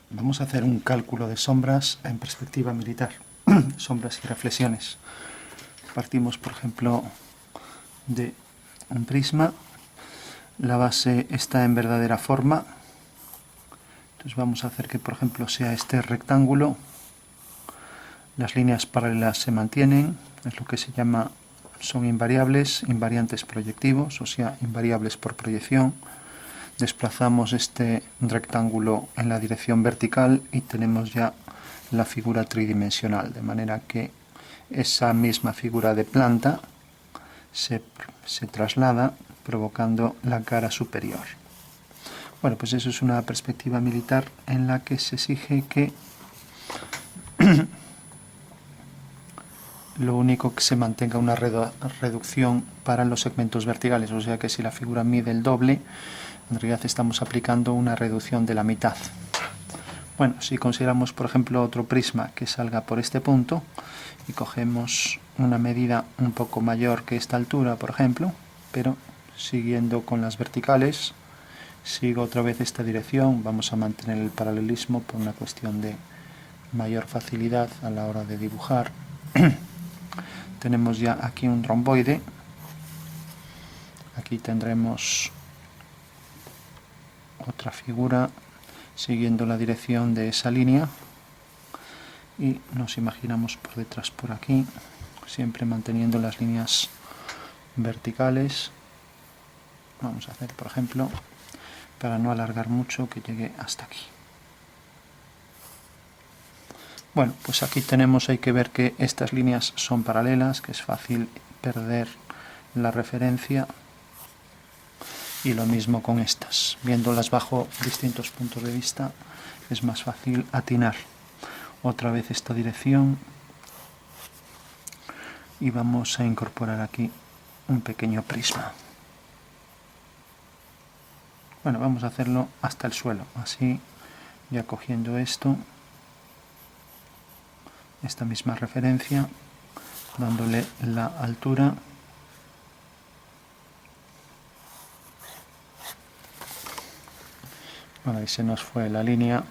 Vamos a hacer un cálculo de sombras en perspectiva militar, sombras y reflexiones. Partimos, por ejemplo, de un prisma. La base está en verdadera forma. Entonces vamos a hacer que, por ejemplo, sea este rectángulo. Las líneas paralelas se mantienen, es lo que se llama, son invariables, invariantes proyectivos, o sea, invariables por proyección. Desplazamos este rectángulo en la dirección vertical y tenemos ya la figura tridimensional, de manera que esa misma figura de planta se traslada provocando la cara superior. Bueno, pues eso es una perspectiva militar en la que se exige que lo único que se mantenga una reducción para los segmentos verticales, o sea que si la figura mide el doble, en realidad estamos aplicando una reducción de la mitad. Bueno, si consideramos, por ejemplo, otro prisma que salga por este punto y cogemos una medida un poco mayor que esta altura, por ejemplo, pero siguiendo con las verticales, sigo otra vez esta dirección, vamos a mantener el paralelismo por una cuestión de mayor facilidad a la hora de dibujar. Tenemos ya aquí un romboide, aquí tendremos otra figura siguiendo la dirección de esa línea y nos imaginamos por detrás por aquí, siempre manteniendo las líneas verticales. Vamos a hacer, por ejemplo, para no alargar mucho, que llegue hasta aquí. Bueno, pues aquí tenemos, hay que ver que estas líneas son paralelas, que es fácil perder la referencia, y lo mismo con estas. Viéndolas bajo distintos puntos de vista es más fácil atinar. Otra vez esta dirección y vamos a incorporar aquí un pequeño prisma. Bueno, vamos a hacerlo hasta el suelo, así ya cogiendo esta misma referencia, dándole la altura. Bueno, ahí se nos fue la línea.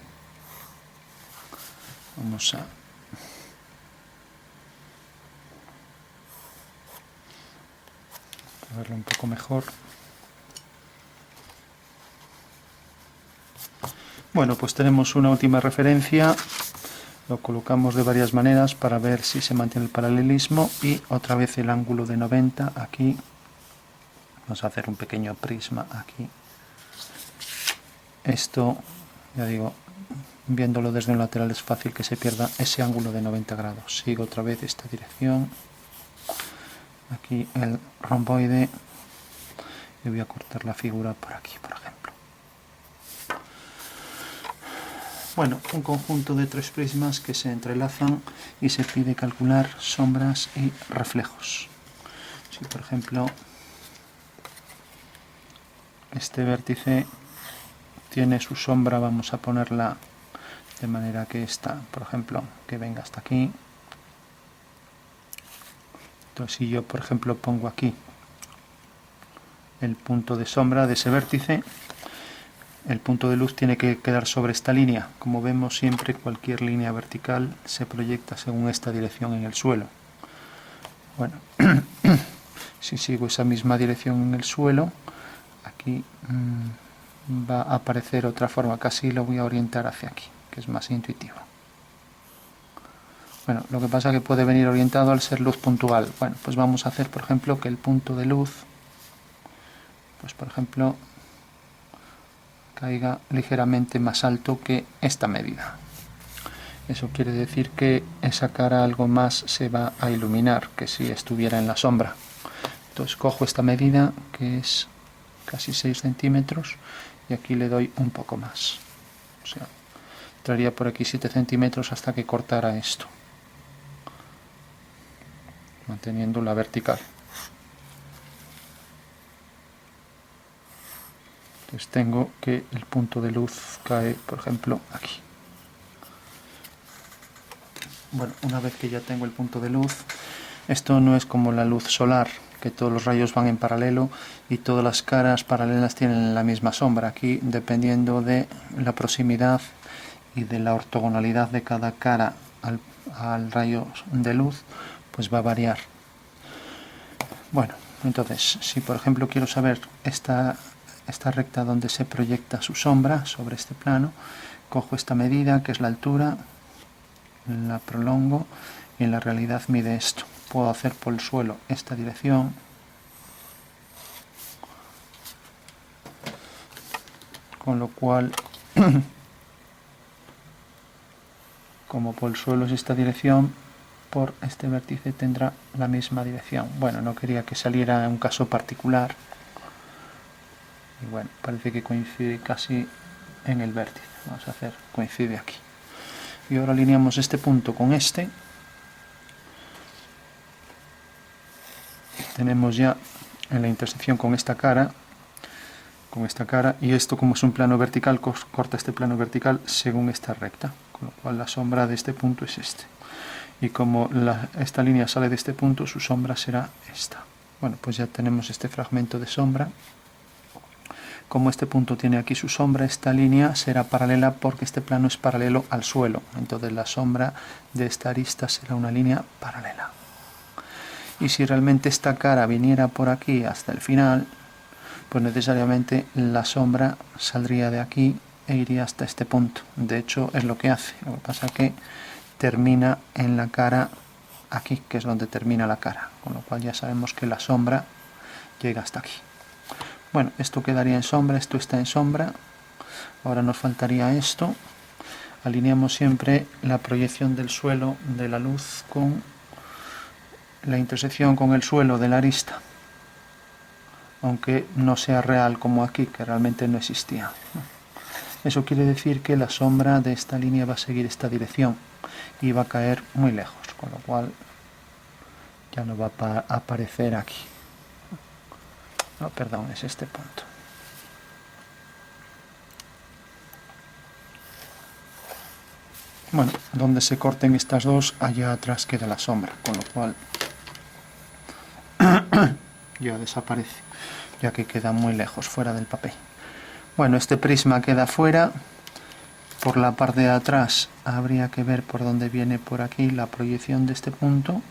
Vamos a verlo un poco mejor. Bueno, pues tenemos una última referencia. Lo colocamos de varias maneras para ver si se mantiene el paralelismo y otra vez el ángulo de 90 aquí. Vamos a hacer un pequeño prisma aquí. Esto, ya digo, viéndolo desde un lateral es fácil que se pierda ese ángulo de 90 grados. Sigo otra vez esta dirección. Aquí el romboide. Y voy a cortar la figura por aquí, por ejemplo. Bueno, un conjunto de 3 prismas que se entrelazan y se pide calcular sombras y reflejos. Si, por ejemplo, este vértice tiene su sombra, vamos a ponerla de manera que esta, por ejemplo, que venga hasta aquí. Entonces, si yo, por ejemplo, pongo aquí el punto de sombra de ese vértice, el punto de luz tiene que quedar sobre esta línea. Como vemos, siempre cualquier línea vertical se proyecta según esta dirección en el suelo. Bueno, si sigo esa misma dirección en el suelo, aquí va a aparecer otra forma, casi lo voy a orientar hacia aquí, que es más intuitivo. Bueno, lo que pasa es que puede venir orientado al ser luz puntual. Bueno, pues vamos a hacer, por ejemplo, que el punto de luz, pues por ejemplo, caiga ligeramente más alto que esta medida. Eso quiere decir que esa cara algo más se va a iluminar que si estuviera en la sombra. Entonces cojo esta medida, que es casi 6 centímetros, y aquí le doy un poco más. O sea, traería por aquí 7 centímetros hasta que cortara esto, manteniendo la vertical. Entonces tengo que el punto de luz cae, por ejemplo, aquí. Bueno, una vez que ya tengo el punto de luz, esto no es como la luz solar, que todos los rayos van en paralelo y todas las caras paralelas tienen la misma sombra. Aquí, dependiendo de la proximidad y de la ortogonalidad de cada cara al rayo de luz, pues va a variar. Bueno, entonces, si por ejemplo quiero saber esta recta donde se proyecta su sombra sobre este plano, cojo esta medida, que es la altura, la prolongo y en la realidad mide esto. Puedo hacer por el suelo esta dirección, con lo cual, como por el suelo es esta dirección, por este vértice tendrá la misma dirección. Bueno, no quería que saliera un caso particular, y bueno, parece que coincide casi en el vértice. Vamos a hacer, coincide aquí. Y ahora alineamos este punto con este. Tenemos ya en la intersección con esta cara, y esto, como es un plano vertical, corta este plano vertical según esta recta, con lo cual la sombra de este punto es este. Y como esta línea sale de este punto, su sombra será esta. Bueno, pues ya tenemos este fragmento de sombra. Como este punto tiene aquí su sombra, esta línea será paralela porque este plano es paralelo al suelo. Entonces la sombra de esta arista será una línea paralela. Y si realmente esta cara viniera por aquí hasta el final, pues necesariamente la sombra saldría de aquí e iría hasta este punto. De hecho, es lo que hace. Lo que pasa es que termina en la cara aquí, que es donde termina la cara. Con lo cual ya sabemos que la sombra llega hasta aquí. Bueno, esto quedaría en sombra, esto está en sombra. Ahora nos faltaría esto. Alineamos siempre la proyección del suelo de la luz con la intersección con el suelo de la arista, aunque no sea real como aquí, que realmente no existía. Eso quiere decir que la sombra de esta línea va a seguir esta dirección y va a caer muy lejos, con lo cual ya no va a aparecer aquí. No, perdón, es este punto. Bueno, donde se corten estas dos, allá atrás queda la sombra, con lo cual ya desaparece, ya que queda muy lejos, fuera del papel. Bueno, este prisma queda fuera. Por la parte de atrás habría que ver por dónde viene por aquí la proyección de este punto,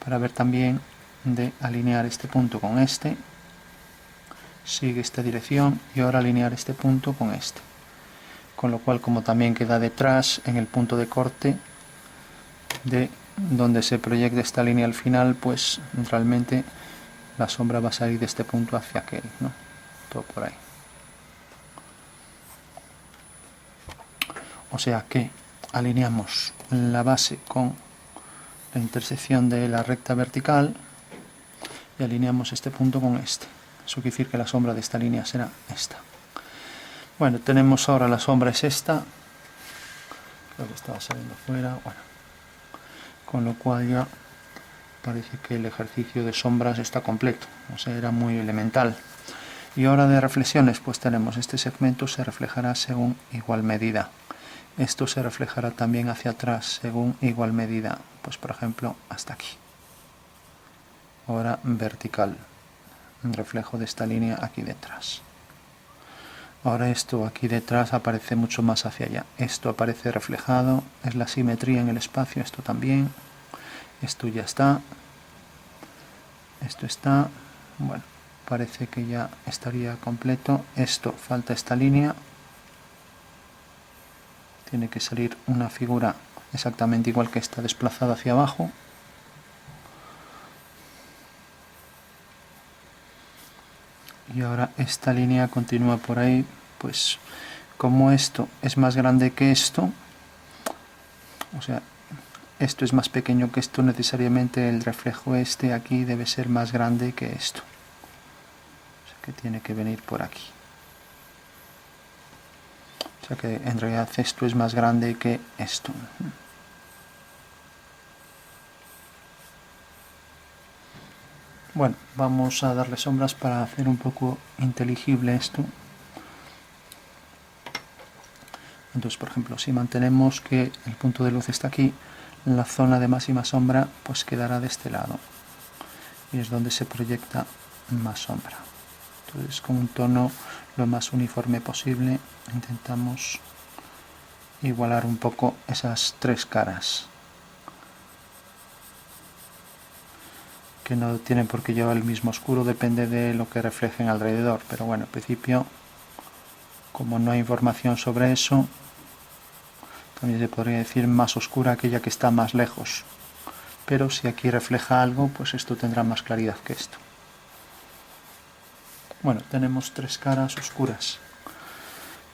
para ver también de alinear este punto con este. Sigue esta dirección y ahora alinear este punto con este. Con lo cual, como también queda detrás en el punto de corte de donde se proyecta esta línea al final, pues realmente la sombra va a salir de este punto hacia aquel, ¿no? Todo por ahí. O sea que alineamos la base con la intersección de la recta vertical y alineamos este punto con este. Eso quiere decir que la sombra de esta línea será esta. Bueno, tenemos ahora la sombra es esta. Creo que estaba saliendo fuera. Bueno, con lo cual ya parece que el ejercicio de sombras está completo. O sea, era muy elemental. Y ahora de reflexiones, pues tenemos este segmento se reflejará según igual medida. Esto se reflejará también hacia atrás según igual medida. Pues por ejemplo, hasta aquí. Ahora vertical. Un reflejo de esta línea aquí detrás. Ahora esto aquí detrás aparece mucho más hacia allá. Esto aparece reflejado, es la simetría en el espacio, esto también. Esto ya está. Esto está. Bueno, parece que ya estaría completo. Esto, falta esta línea. Tiene que salir una figura exactamente igual que esta, desplazada hacia abajo. Y ahora esta línea continúa por ahí, pues como esto es más grande que esto, o sea, esto es más pequeño que esto, necesariamente el reflejo este aquí debe ser más grande que esto. O sea que tiene que venir por aquí. O sea que en realidad esto es más grande que esto. Bueno, vamos a darle sombras para hacer un poco inteligible esto. Entonces, por ejemplo, si mantenemos que el punto de luz está aquí, la zona de máxima sombra pues quedará de este lado. Y es donde se proyecta más sombra. Entonces, con un tono lo más uniforme posible, intentamos igualar un poco esas tres caras, que no tienen por qué llevar el mismo oscuro, depende de lo que reflejen alrededor, pero bueno, en principio, como no hay información sobre eso, también se podría decir más oscura aquella que está más lejos, pero si aquí refleja algo, pues esto tendrá más claridad que esto. Bueno, tenemos tres caras oscuras.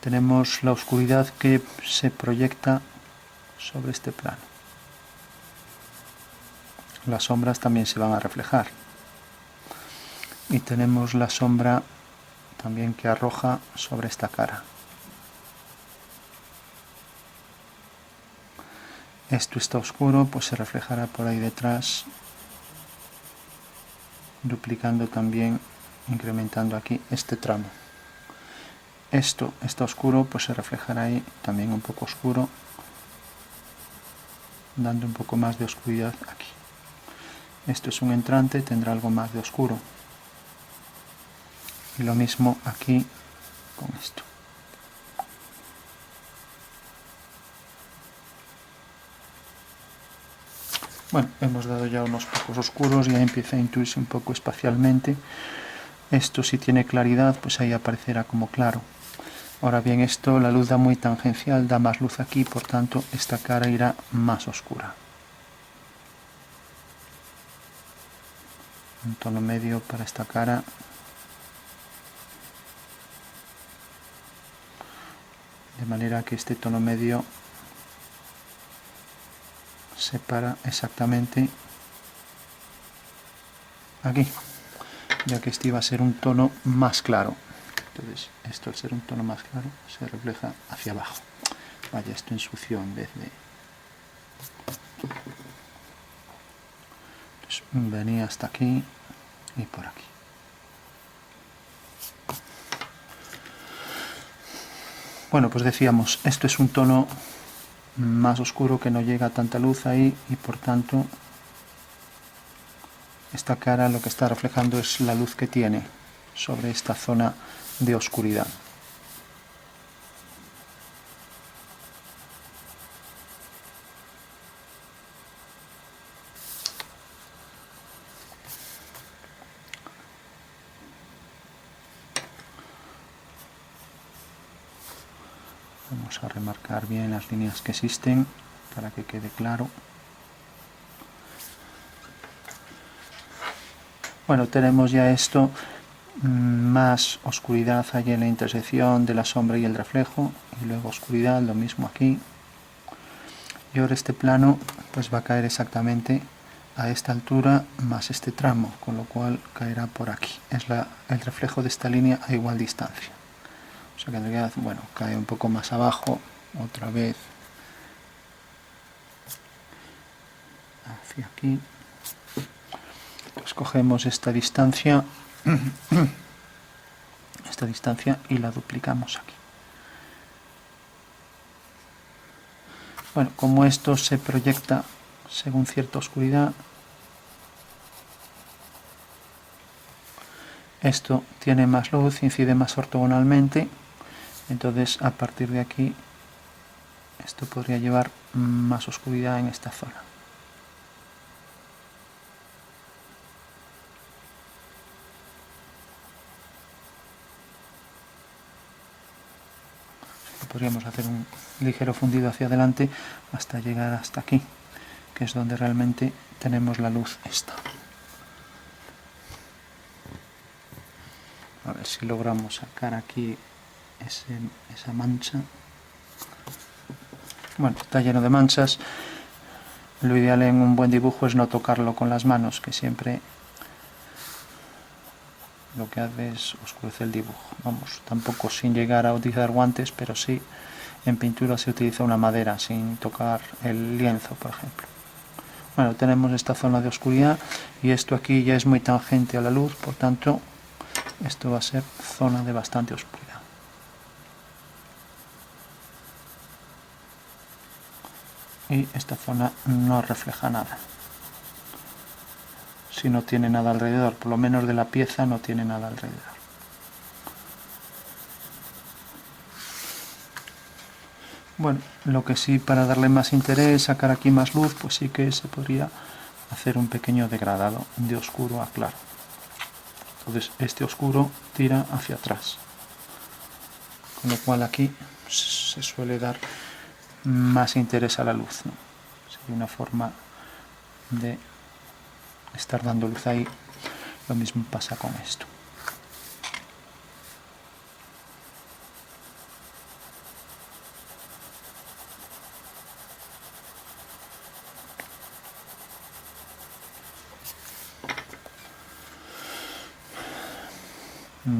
Tenemos la oscuridad que se proyecta sobre este plano. Las sombras también se van a reflejar. Y tenemos la sombra también que arroja sobre esta cara. Esto está oscuro, pues se reflejará por ahí detrás, duplicando también, incrementando aquí este tramo. Esto está oscuro, pues se reflejará ahí también un poco oscuro, dando un poco más de oscuridad aquí. Esto es un entrante, tendrá algo más de oscuro. Y lo mismo aquí con esto. Bueno, hemos dado ya unos pocos oscuros, ya empieza a intuirse un poco espacialmente. Esto si tiene claridad, pues ahí aparecerá como claro. Ahora bien, esto, la luz da muy tangencial, da más luz aquí, por tanto esta cara irá más oscura. Un tono medio para esta cara. De manera que este tono medio separa exactamente aquí, ya que este iba a ser un tono más claro. Entonces esto, al ser un tono más claro, se refleja hacia abajo. Vaya, esto ensució en vez de... Entonces, venía hasta aquí y por aquí. Bueno, pues decíamos, esto es un tono más oscuro que no llega a tanta luz ahí y por tanto esta cara lo que está reflejando es la luz que tiene sobre esta zona de oscuridad. Vamos a remarcar bien las líneas que existen para que quede claro. Bueno, tenemos ya esto, más oscuridad allí en la intersección de la sombra y el reflejo, y luego oscuridad, lo mismo aquí. Y ahora este plano pues va a caer exactamente a esta altura más este tramo, con lo cual caerá por aquí. Es el reflejo de esta línea a igual distancia. O sea que en realidad, bueno, cae un poco más abajo, otra vez hacia aquí. Pues cogemos esta distancia y la duplicamos aquí. Bueno, como esto se proyecta según cierta oscuridad, esto tiene más luz, incide más ortogonalmente, entonces a partir de aquí esto podría llevar más oscuridad en esta zona. Podríamos hacer un ligero fundido hacia adelante hasta llegar hasta aquí, que es donde realmente tenemos la luz esta. A ver si logramos sacar aquí esa mancha. Bueno, está lleno de manchas. Lo ideal en un buen dibujo es no tocarlo con las manos, que siempre lo que hace es oscurecer el dibujo. Vamos, tampoco sin llegar a utilizar guantes, pero sí en pintura se utiliza una madera sin tocar el lienzo, por ejemplo. Bueno, tenemos esta zona de oscuridad y esto aquí ya es muy tangente a la luz, por tanto esto va a ser zona de bastante oscuridad. Y esta zona no refleja nada. Si no tiene nada alrededor, por lo menos de la pieza no tiene nada alrededor. Bueno, lo que sí, para darle más interés, sacar aquí más luz, pues sí que se podría hacer un pequeño degradado de oscuro a claro. Entonces este oscuro tira hacia atrás, con lo cual aquí se suele dar más interés a la luz, ¿no? Sería una forma de estar dando luz ahí. Lo mismo pasa con esto.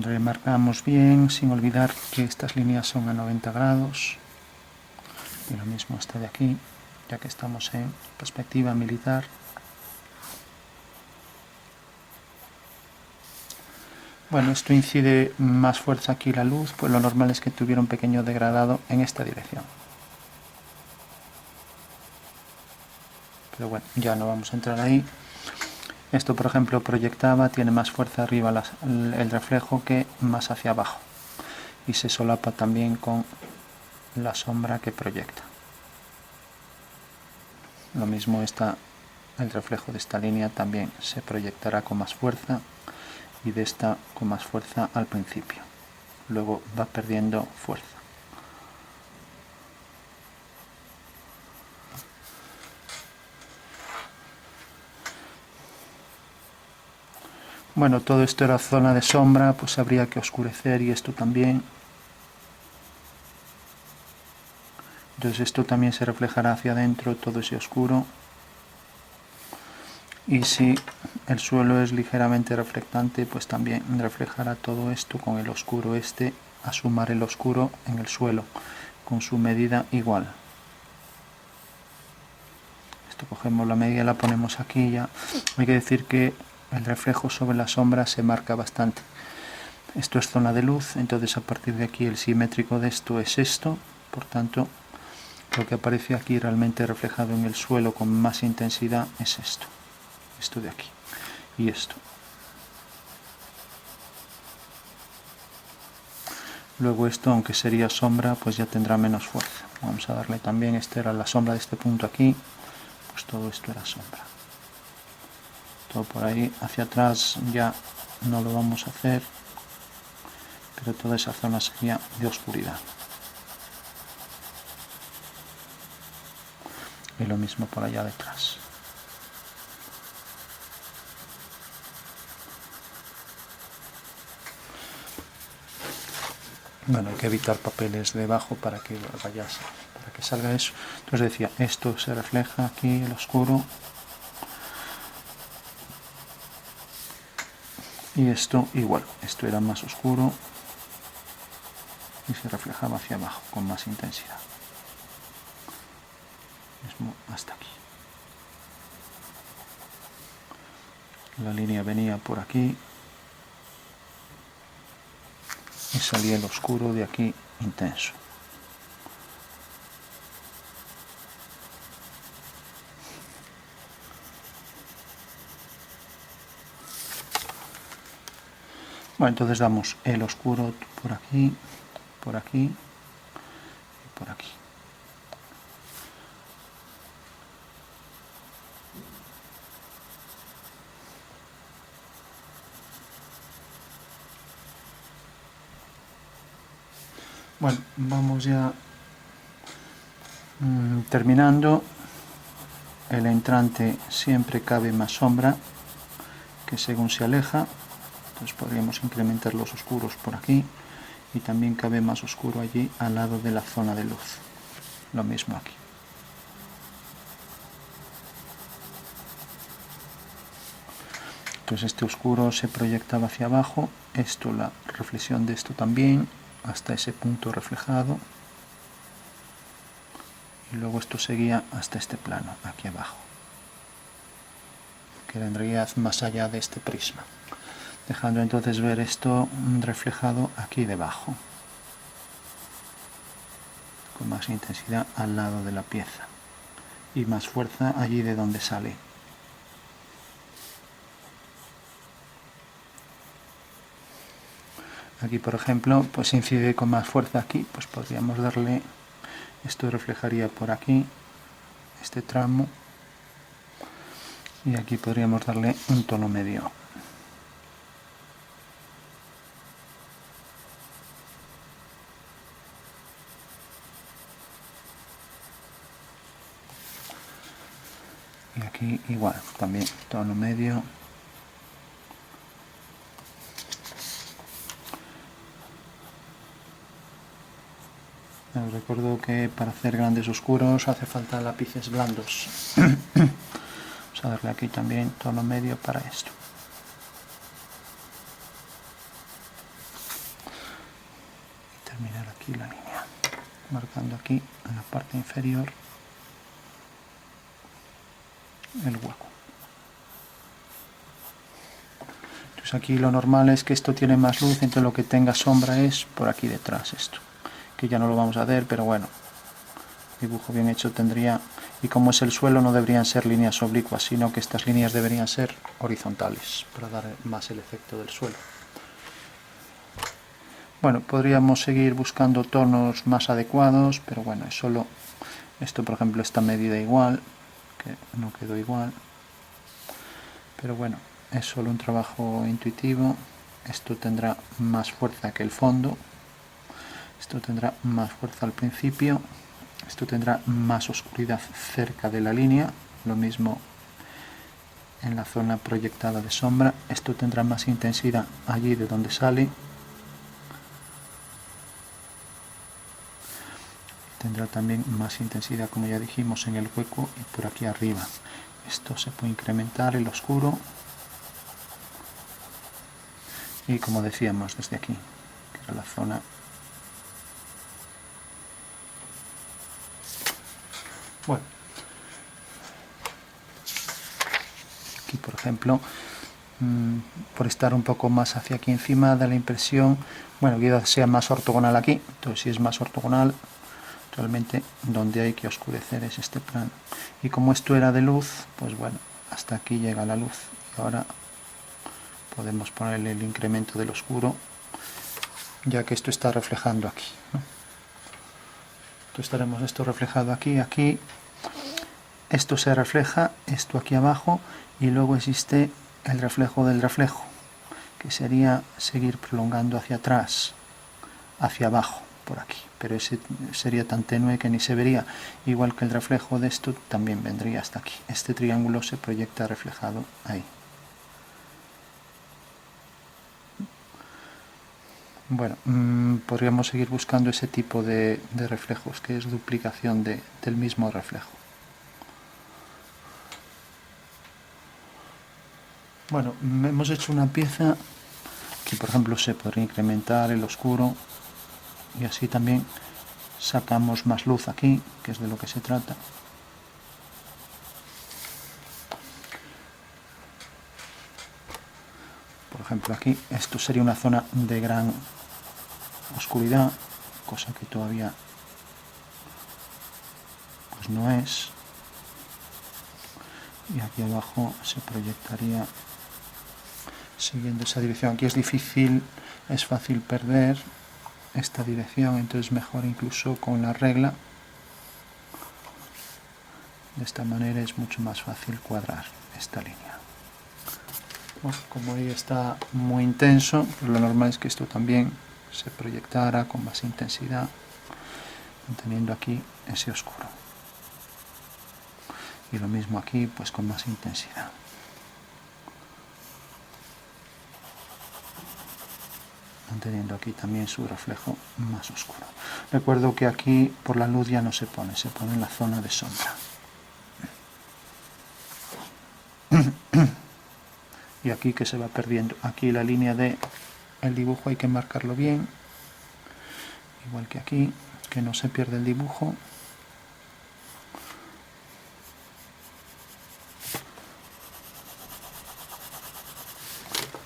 Remarcamos bien, sin olvidar que estas líneas son a 90 grados. Y lo mismo hasta de aquí, ya que estamos en perspectiva militar. Bueno, esto incide más fuerza aquí la luz, pues lo normal es que tuviera un pequeño degradado en esta dirección. Pero bueno, ya no vamos a entrar ahí. Esto, por ejemplo, proyectaba, tiene más fuerza arriba el reflejo que más hacia abajo. Y se solapa también con la sombra que proyecta. Lo mismo el reflejo de esta línea también se proyectará con más fuerza y de esta con más fuerza al principio. Luego va perdiendo fuerza. Bueno, todo esto era zona de sombra, pues habría que oscurecer y esto también. Entonces esto también se reflejará hacia adentro, todo ese oscuro. Y si el suelo es ligeramente reflectante, pues también reflejará todo esto con el oscuro este, a sumar el oscuro en el suelo, con su medida igual. Esto cogemos la medida, la ponemos aquí ya. Hay que decir que el reflejo sobre la sombra se marca bastante. Esto es zona de luz, entonces a partir de aquí el simétrico de esto es esto, por tanto lo que aparece aquí realmente reflejado en el suelo con más intensidad es esto de aquí y esto. Luego esto, aunque sería sombra, pues ya tendrá menos fuerza. Vamos a darle también, esta era la sombra de este punto aquí, pues todo esto era sombra. Todo por ahí hacia atrás ya no lo vamos a hacer, pero toda esa zona sería de oscuridad. Y lo mismo por allá detrás. Bueno, hay que evitar papeles debajo para que salga eso. Entonces decía, esto se refleja aquí, el oscuro. Y esto igual, esto era más oscuro y se reflejaba hacia abajo con más intensidad. Mismo hasta aquí. La línea venía por aquí y salía el oscuro de aquí intenso. Bueno, entonces damos el oscuro por aquí, por aquí y por aquí. Bueno, vamos ya terminando. El entrante siempre cabe más sombra que según se aleja, entonces podríamos incrementar los oscuros por aquí y también cabe más oscuro allí al lado de la zona de luz. Lo mismo aquí. Entonces este oscuro se proyectaba hacia abajo, esto, la reflexión de esto también, hasta ese punto reflejado. Y luego esto seguía hasta este plano, aquí abajo, que era en realidad más allá de este prisma, dejando entonces ver esto reflejado aquí debajo, con más intensidad al lado de la pieza y más fuerza allí de donde sale. Aquí, por ejemplo, pues incide con más fuerza aquí, pues podríamos darle Esto reflejaría por aquí este tramo y aquí podríamos darle un tono medio. Y aquí igual, también tono medio. Os recuerdo que para hacer grandes oscuros hace falta lápices blandos. Vamos a darle aquí también tono medio para esto. Y terminar aquí la línea, marcando aquí en la parte inferior el hueco. Entonces aquí lo normal es que esto tiene más luz, entonces lo que tenga sombra es por aquí detrás esto, que ya no lo vamos a hacer, pero bueno, dibujo bien hecho tendría, y como es el suelo no deberían ser líneas oblicuas, sino que estas líneas deberían ser horizontales para dar más el efecto del suelo. Bueno, podríamos seguir buscando tonos más adecuados, pero bueno, es solo esto, por ejemplo, esta medida igual, que no quedó igual, pero bueno, es solo un trabajo intuitivo. Esto tendrá más fuerza que el fondo, esto tendrá más fuerza al principio, esto tendrá más oscuridad cerca de la línea, lo mismo en la zona proyectada de sombra, esto tendrá más intensidad allí de donde sale, tendrá también más intensidad, como ya dijimos, en el hueco y por aquí arriba. Esto se puede incrementar el oscuro y, como decíamos, desde aquí, que era la zona. Bueno, aquí por ejemplo, por estar un poco más hacia aquí encima da la impresión, bueno, quizás sea más ortogonal aquí, entonces si es más ortogonal, realmente donde hay que oscurecer es este plano. Y como esto era de luz, pues bueno, hasta aquí llega la luz. Y ahora podemos ponerle el incremento del oscuro, ya que esto está reflejando aquí, ¿no? Entonces tenemos esto reflejado aquí, aquí. Esto se refleja, esto aquí abajo, y luego existe el reflejo del reflejo, que sería seguir prolongando hacia atrás, hacia abajo, por aquí. Pero ese sería tan tenue que ni se vería, igual que el reflejo de esto también vendría hasta aquí. Este triángulo se proyecta reflejado ahí. Bueno, podríamos seguir buscando ese tipo de reflejos, que es duplicación del mismo reflejo. Bueno, hemos hecho una pieza que, por ejemplo, se podría incrementar el oscuro y así también sacamos más luz aquí, que es de lo que se trata. Por ejemplo, aquí esto sería una zona de gran oscuridad, cosa que todavía pues no es. Y aquí abajo se proyectaría siguiendo esa dirección. Aquí es difícil, es fácil perder esta dirección, entonces mejor incluso con la regla. De esta manera es mucho más fácil cuadrar esta línea. Bueno, como ahí está muy intenso, pues lo normal es que esto también se proyectara con más intensidad, manteniendo aquí ese oscuro. Y lo mismo aquí, pues con más intensidad. Manteniendo aquí también su reflejo más oscuro. Recuerdo que aquí por la luz ya no se pone en la zona de sombra. Y aquí que se va perdiendo, aquí la línea de el dibujo hay que marcarlo bien, igual que aquí, que no se pierde el dibujo.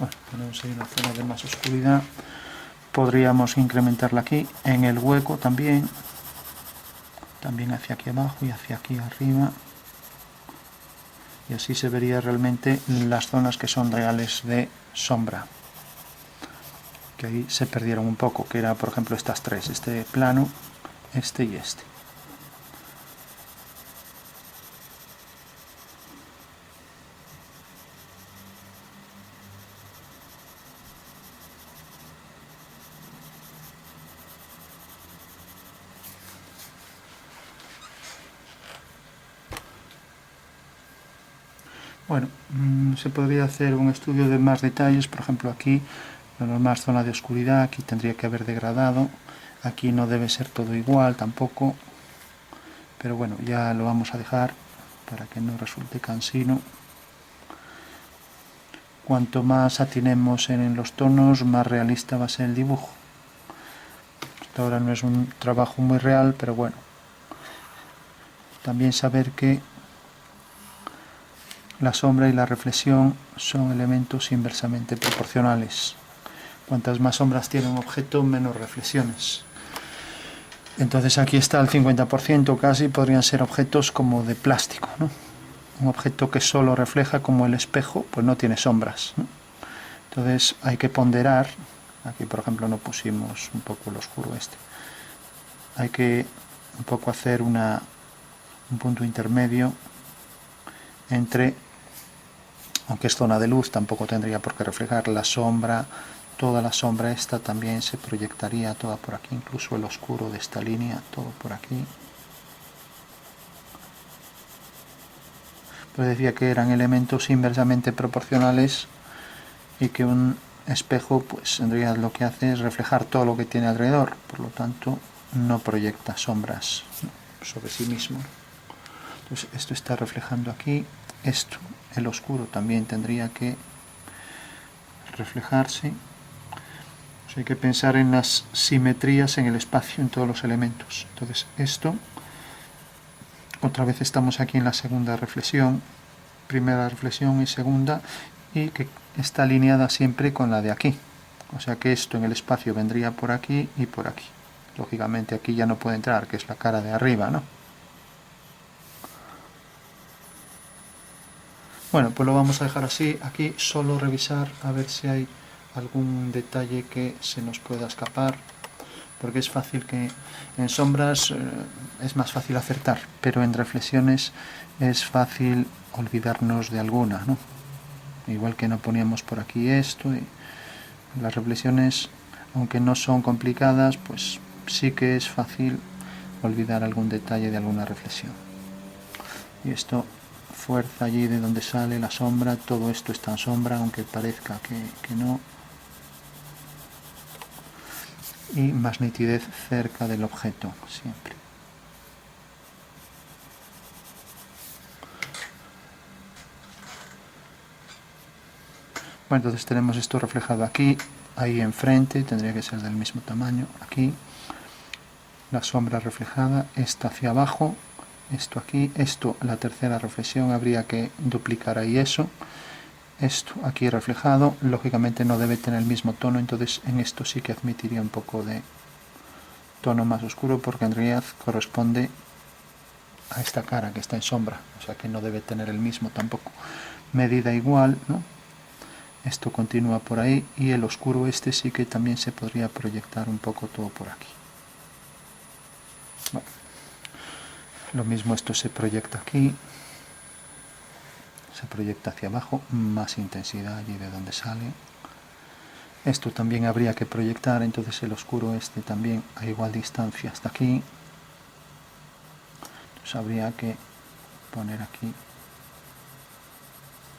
Bueno, tenemos ahí una zona de más oscuridad, podríamos incrementarla aquí, en el hueco también hacia aquí abajo y hacia aquí arriba, y así se vería realmente las zonas que son reales de sombra, que ahí se perdieron un poco, que era por ejemplo estas tres, este plano, este y este. Bueno, se podría hacer un estudio de más detalles. Por ejemplo, aquí lo normal es zona de oscuridad, aquí tendría que haber degradado, aquí no debe ser todo igual tampoco, pero bueno, ya lo vamos a dejar para que no resulte cansino. Cuanto más atinemos en los tonos, más realista va a ser el dibujo. Hasta ahora no es un trabajo muy real, pero bueno, también saber que la sombra y la reflexión son elementos inversamente proporcionales. Cuantas más sombras tiene un objeto, menos reflexiones. Entonces aquí está el 50%, casi podrían ser objetos como de plástico, ¿no? Un objeto que solo refleja, como el espejo, pues no tiene sombras, ¿no? Entonces hay que ponderar. Aquí por ejemplo no pusimos un poco el oscuro este. Hay que un poco hacer un punto intermedio entre, aunque es zona de luz, tampoco tendría por qué reflejar la sombra. Toda la sombra esta también se proyectaría toda por aquí, incluso el oscuro de esta línea, todo por aquí. Pues decía que eran elementos inversamente proporcionales y que un espejo, pues en realidad lo que hace es reflejar todo lo que tiene alrededor, por lo tanto no proyecta sombras sobre sí mismo. Entonces esto está reflejando aquí, esto, el oscuro también tendría que reflejarse. Hay que pensar en las simetrías en el espacio, en todos los elementos. Entonces esto, otra vez estamos aquí en la segunda reflexión, primera reflexión y segunda, y que está alineada siempre con la de aquí. O sea que esto en el espacio vendría por aquí y por aquí. Lógicamente aquí ya no puede entrar, que es la cara de arriba, ¿no? Bueno, pues lo vamos a dejar así. Aquí solo revisar a ver si hay algún detalle que se nos pueda escapar, porque es fácil que en sombras es más fácil acertar, pero en reflexiones es fácil olvidarnos de alguna, ¿no? Igual que no poníamos por aquí esto, y las reflexiones, aunque no son complicadas, pues sí que es fácil olvidar algún detalle de alguna reflexión. Y esto, fuerza allí de donde sale la sombra, todo esto está en sombra, aunque parezca que no. Y más nitidez cerca del objeto, siempre. Bueno, entonces tenemos esto reflejado aquí, ahí enfrente, tendría que ser del mismo tamaño, aquí. La sombra reflejada, esta hacia abajo, esto aquí, esto, la tercera reflexión, habría que duplicar ahí eso. Esto aquí reflejado, lógicamente no debe tener el mismo tono, entonces en esto sí que admitiría un poco de tono más oscuro, porque en realidad corresponde a esta cara que está en sombra, o sea que no debe tener el mismo tampoco. Medida igual, ¿no? Esto continúa por ahí, y el oscuro este sí que también se podría proyectar un poco todo por aquí. Bueno, lo mismo, esto se proyecta aquí, se proyecta hacia abajo, más intensidad allí de donde sale. Esto también habría que proyectar, entonces el oscuro este también a igual distancia hasta aquí. Entonces habría que poner aquí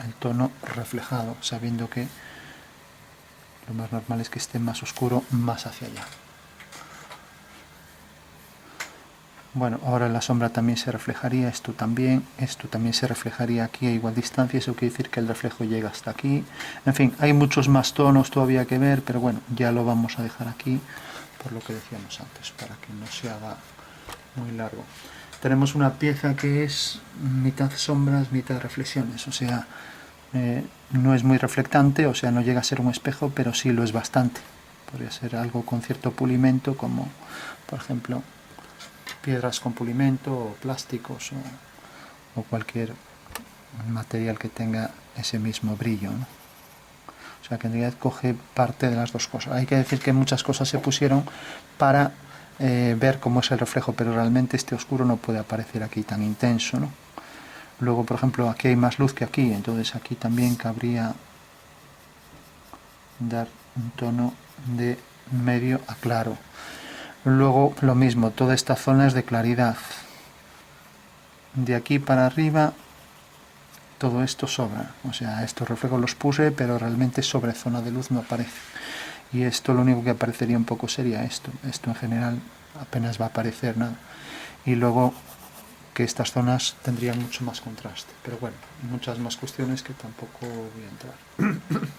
el tono reflejado, sabiendo que lo más normal es que esté más oscuro más hacia allá. Bueno, ahora la sombra también se reflejaría, esto también se reflejaría aquí a igual distancia, eso quiere decir que el reflejo llega hasta aquí. En fin, hay muchos más tonos todavía que ver, pero bueno, ya lo vamos a dejar aquí, por lo que decíamos antes, para que no se haga muy largo. Tenemos una pieza que es mitad sombras, mitad reflexiones, o sea, no es muy reflectante, o sea, no llega a ser un espejo, pero sí lo es bastante. Podría ser algo con cierto pulimento, como por ejemplo piedras con pulimento o plásticos o cualquier material que tenga ese mismo brillo, ¿no? O sea que en realidad coge parte de las dos cosas. Hay que decir que muchas cosas se pusieron para ver cómo es el reflejo, pero realmente este oscuro no puede aparecer aquí tan intenso, ¿no? Luego, por ejemplo, aquí hay más luz que aquí, entonces aquí también cabría dar un tono de medio a claro. Luego lo mismo, toda esta zona es de claridad. De aquí para arriba todo esto sobra. O sea, estos reflejos los puse, pero realmente sobre zona de luz no aparece. Y esto lo único que aparecería un poco sería esto. Esto en general apenas va a aparecer nada. Y luego que estas zonas tendrían mucho más contraste. Pero bueno, muchas más cuestiones que tampoco voy a entrar.